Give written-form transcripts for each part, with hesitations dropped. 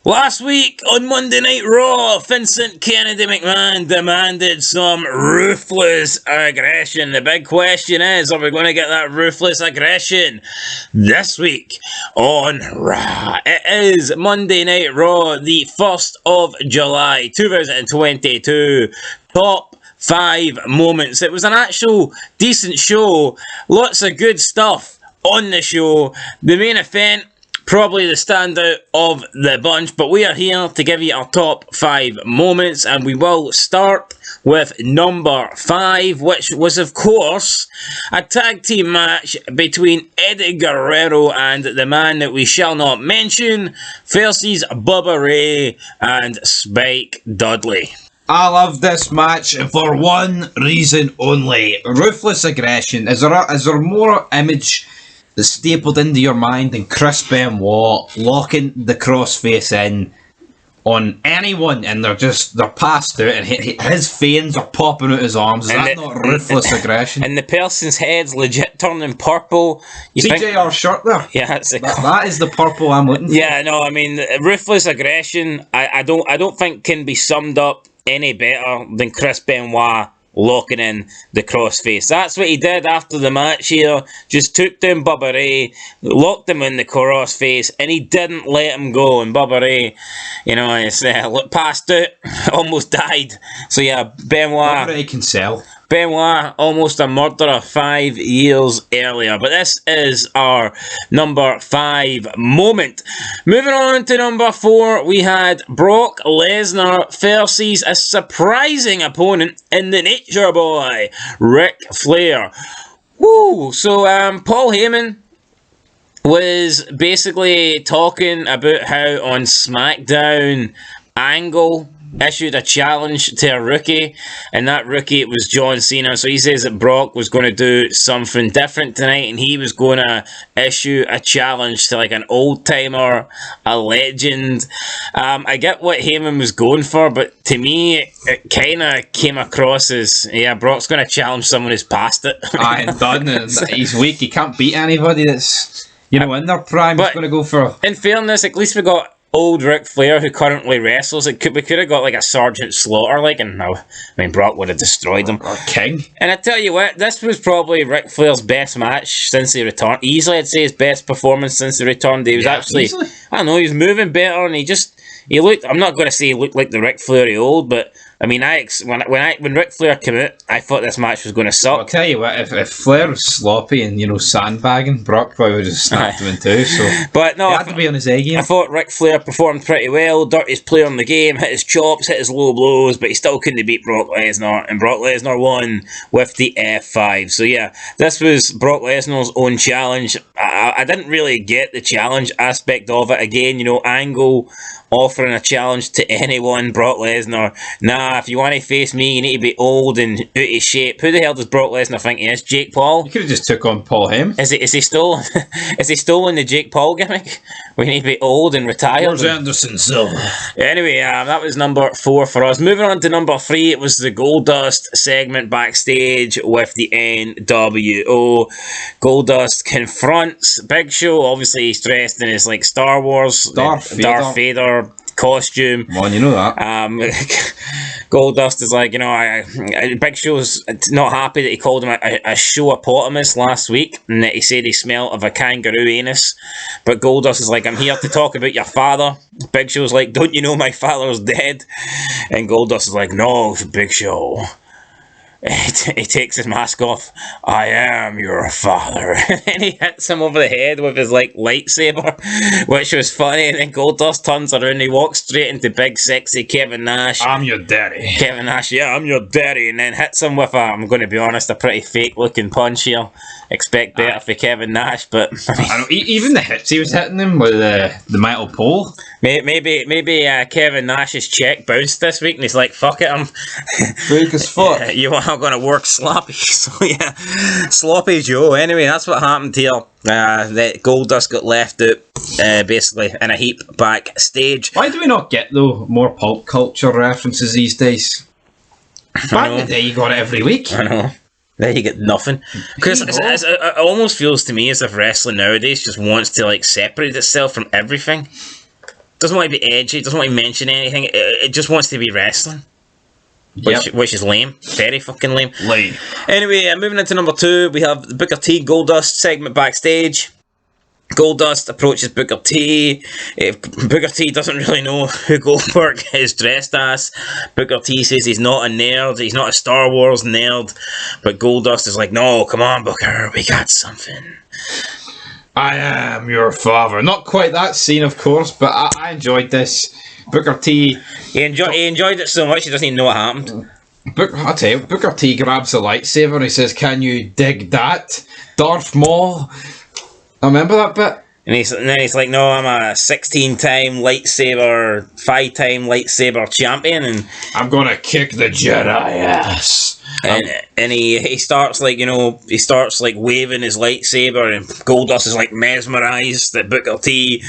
Last week on Monday Night Raw, Vincent Kennedy McMahon demanded some ruthless aggression. The big question is, are we going to get that ruthless aggression this week on Raw? It is Monday Night Raw, the 1st of July, 2022. Top 5 moments. It was an actual decent show. Lots of good stuff on the show. The main event, probably the standout of the bunch, but we are here to give you our top 5 moments, and we will start with number 5, which was, of course, a tag team match between Eddie Guerrero and the man that we shall not mention versus Bubba Ray and Spike Dudley. I love this match for one reason only: ruthless aggression. Is there more image that's stapled into your mind than Chris Benoit locking the crossface in on anyone, and they're passed out, and his veins are popping out his arms? Is that not ruthless aggression? And the person's head's legit turning purple. TJR shirt there. Yeah, that is the purple I'm looking for. Yeah, no, I mean, ruthless aggression, I don't think can be summed up any better than Chris Benoit locking in the crossface. That's what he did after the match here. Just took down Bubba Ray, locked him in the crossface, and he didn't let him go. And Bubba Ray, passed out, almost died. So yeah, Bubba Ray can sell. Benoit, almost a murderer 5 years earlier. But this is our number 5 moment. Moving on to number 4, we had Brock Lesnar versus a surprising opponent in the Nature Boy, Ric Flair. Woo! So, Paul Heyman was basically talking about how on SmackDown, Angle issued a challenge to a rookie, and that rookie was John Cena. So he says that Brock was going to do something different tonight, and he was going to issue a challenge to like an old timer, a legend. I get what Heyman was going for, but to me it kind of came across as, yeah, Brock's going to challenge someone who's past it. And done, and he's weak. He can't beat anybody that's in their prime. He's going to go for. In fairness, at least we got old Ric Flair, who currently wrestles. We could have got like a Sergeant Slaughter, and Brock would have destroyed him. Or King. And I tell you what, this was probably Ric Flair's best match since he returned. Easily, I'd say his best performance since he returned. He was easily. I don't know, he was moving better, and he looked. I'm not going to say he looked like the Ric Flair of old, but I mean, when Ric Flair came out, I thought this match was going to suck. I'll tell you what, if Flair was sloppy and sandbagging, Brock probably would have snapped him in two. So, but no, he had to be on his A game. I thought Ric Flair performed pretty well. Dirtiest player in the game, hit his chops, hit his low blows, but he still couldn't beat Brock Lesnar, and Brock Lesnar won with the F5. So yeah, this was Brock Lesnar's own challenge. I didn't really get the challenge aspect of it. Again, Angle offering a challenge to anyone. Brock Lesnar, nah, if you want to face me, you need to be old and out of shape. Who the hell does Brock Lesnar think he is? Jake Paul? You could have just took on Paul Heyman. Is he still in the Jake Paul gimmick? We need to be old and retired. Where's Anderson Silva? Anyway, that was number 4 for us. Moving on to number 3, it was the Goldust segment backstage with the NWO. Goldust confronts Big Show. Obviously, he's dressed in his Star Wars Darth Vader costume. Come on, you know that. Goldust is like, Big Show's not happy that he called him a show-opotamus last week, and that he said he smelled of a kangaroo anus. But Goldust is like, I'm here to talk about your father. Big Show's like, don't you know my father's dead? And Goldust is like, no, Big Show. He takes his mask off. I am your father. And he hits him over the head with his lightsaber, which was funny. And then Goldust turns around, he walks straight into big sexy Kevin Nash. I'm your daddy. Kevin Nash, yeah, I'm your daddy. And then hits him with I'm going to be honest, a pretty fake looking punch here. Expect better for Kevin Nash, but I know, even the hits he was hitting him with the metal pole. Maybe Kevin Nash's check bounced this week, and he's like, "Fuck it, I'm break his foot. You are going to work sloppy." So yeah, sloppy Joe. Anyway, that's what happened here. That Goldust got left out, basically in a heap backstage. Why do we not get more pulp culture references these days? Back in the day, you got it every week. I know. There you get nothing. Because it almost feels to me as if wrestling nowadays just wants to separate itself from everything. doesn't want to be edgy, doesn't want to mention anything. It just wants to be wrestling. Which is lame. Very fucking lame. Anyway, moving into number 2, we have the Booker T Goldust segment backstage. Goldust approaches Booker T. Booker T doesn't really know who Goldberg is dressed as. Booker T says he's not a nerd, he's not a Star Wars nerd. But Goldust is like, no, come on, Booker, we got something. I am your father. Not quite that scene, of course, but I enjoyed this. Booker T... He enjoyed it so much he doesn't even know what happened. I'll tell you, Booker T grabs a lightsaber and he says, can you dig that, Darth Maul? I remember that bit. And then he's like, no, I'm a 16-time lightsaber, 5-time lightsaber champion, and I'm gonna kick the Jedi ass. And he starts like, waving his lightsaber, and Goldust is like mesmerised at Booker T.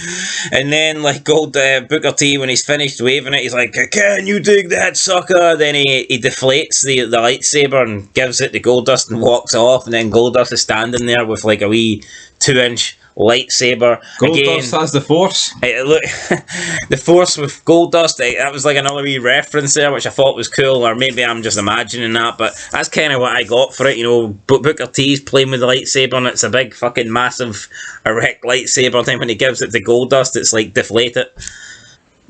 And then like Booker T, when he's finished waving it, he's like, can you dig that, sucker? Then he deflates the lightsaber and gives it to Goldust and walks off, and then Goldust is standing there with like a wee 2-inch lightsaber. Goldust has the Force. Look, the Force with Goldust, that was like another wee reference there, which I thought was cool, or maybe I'm just imagining that, but that's kind of what I got for it. Booker T's playing with the lightsaber, and it's a big fucking massive erect lightsaber, and then when he gives it to Goldust, it's like deflated.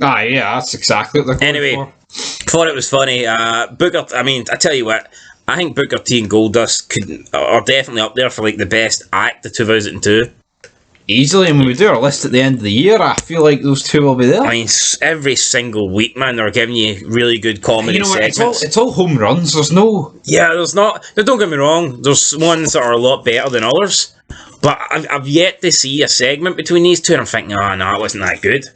Ah, yeah, that's exactly what they're going anyway, for. Thought it was funny. I tell you what, I think Booker T and Goldust are definitely up there for like the best act of 2002. Easily, and when we do our list at the end of the year, I feel like those two will be there. I mean, every single week, man, they're giving you really good comedy segments. It's all home runs. There's no... Yeah, there's not... Don't get me wrong, there's ones that are a lot better than others, but I've yet to see a segment between these two, and I'm thinking, oh, no, it wasn't that good.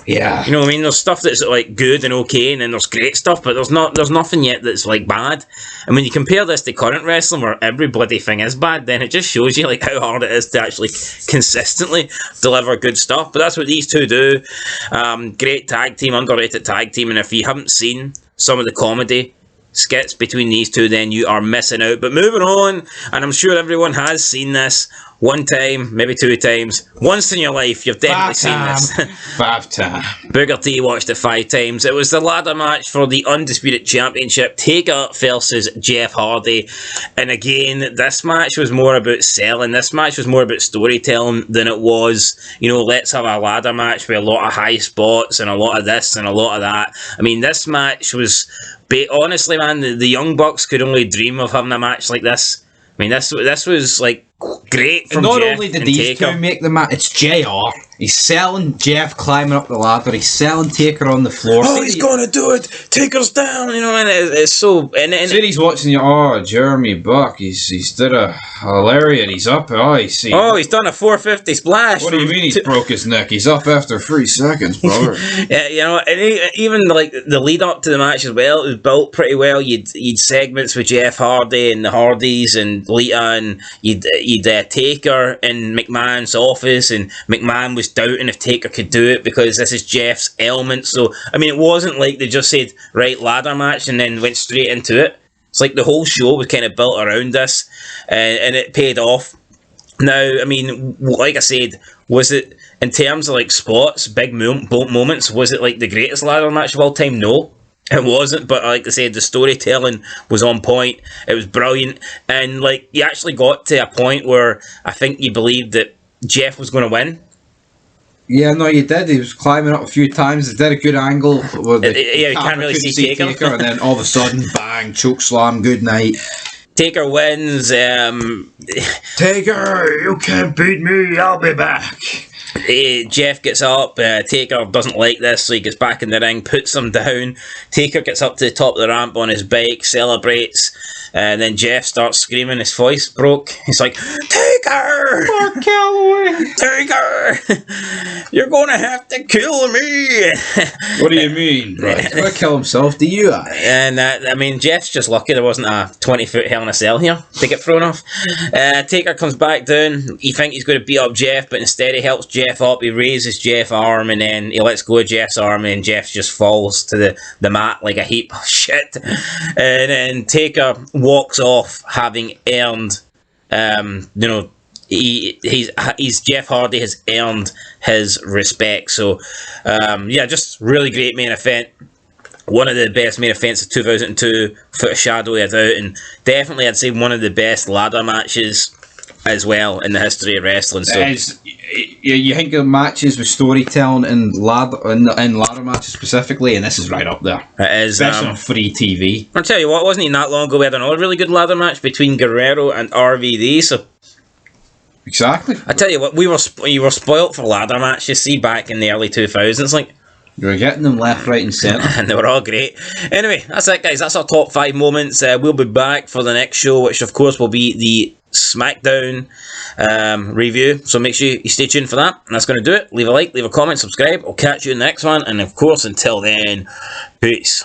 Yeah. You know what I mean? There's stuff that's like good and okay, and then there's great stuff, but there's nothing yet that's like bad. And when you compare this to current wrestling, where every bloody thing is bad, then it just shows you like how hard it is to actually consistently deliver good stuff. But that's what these two do. Great tag team, underrated tag team, and if you haven't seen some of the comedy skits between these two, then you are missing out. But moving on, and I'm sure everyone has seen this one time, maybe 2 times, once in your life, you've definitely seen this. 5 times. Booker T watched it 5 times. It was the ladder match for the Undisputed Championship, Taker versus Jeff Hardy. And again, this match was more about selling. This match was more about storytelling than it was, let's have a ladder match with a lot of high spots and a lot of this and a lot of that. I mean, this match was... honestly, man, the Young Bucks could only dream of having a match like this. I mean, this was like great from Not Jeff only did and these Taker. two make the match, it's JR. He's selling Jeff climbing up the ladder. He's selling Taker on the floor. Oh, he's gonna do it. Taker's down. And it's so. And he's watching you. Oh, Jeremy Buck. He's did a hilarious. He's up. Oh, he's done a 450 splash. What do you mean he's broke his neck? He's up after 3 seconds, brother. Yeah, and even like the lead up to the match as well, it was built pretty well. You'd segments with Jeff Hardy and the Hardys and Lita, and you'd Taker in McMahon's office, and McMahon was doubting if Taker could do it because this is Jeff's element. So I mean, it wasn't like they just said right ladder match and then went straight into it. It's like the whole show was kind of built around this, and it paid off. Now, I mean, like I said, was it in terms of like spots, big moments? Was it like the greatest ladder match of all time? No. It wasn't, but like I said, the storytelling was on point. It was brilliant, and like you actually got to a point where I think you believed that Jeff was going to win. Yeah, no, you did. He was climbing up a few times. They did a good angle. You can't really see Taker. And then all of a sudden, bang, choke slam, good night. Taker wins. Taker, you can't beat me. I'll be back. Jeff gets up. Taker doesn't like this, so he gets back in the ring, puts him down. Taker gets up to the top of the ramp on his bike, celebrates, and then Jeff starts screaming. His voice broke. He's like, Taker! Mark Calloway! Taker! You're gonna have to kill me! What do you mean, bro? He's gonna kill himself, do you? And I mean, Jeff's just lucky there wasn't a 20-foot Hell in a Cell here to get thrown off. Taker comes back down. You think he's going to beat up Jeff, but instead he helps Jeff up. He raises Jeff's arm, and then he lets go of Jeff's arm, and Jeff just falls to the mat like a heap of shit. And then Taker walks off having earned, he's Jeff Hardy has earned his respect. So, yeah, just really great main event. One of the best main events of 2002, without a shadow of a doubt, and definitely I'd say one of the best ladder matches as well in the history of wrestling. So you think of matches with storytelling and ladder matches specifically, and this is right up there. It is, especially on free TV. I'll tell you what, wasn't even that long ago we had another really good ladder match between Guerrero and RVD. So exactly. I tell you what, you were spoilt for ladder matches. See, back in the early 2000s, like. You were getting them left, right, and centre. And they were all great. Anyway, that's it, guys. That's our top 5 moments. We'll be back for the next show, which, of course, will be the SmackDown review. So make sure you stay tuned for that. And that's going to do it. Leave a like, leave a comment, subscribe. I'll catch you in the next one. And, of course, until then, peace.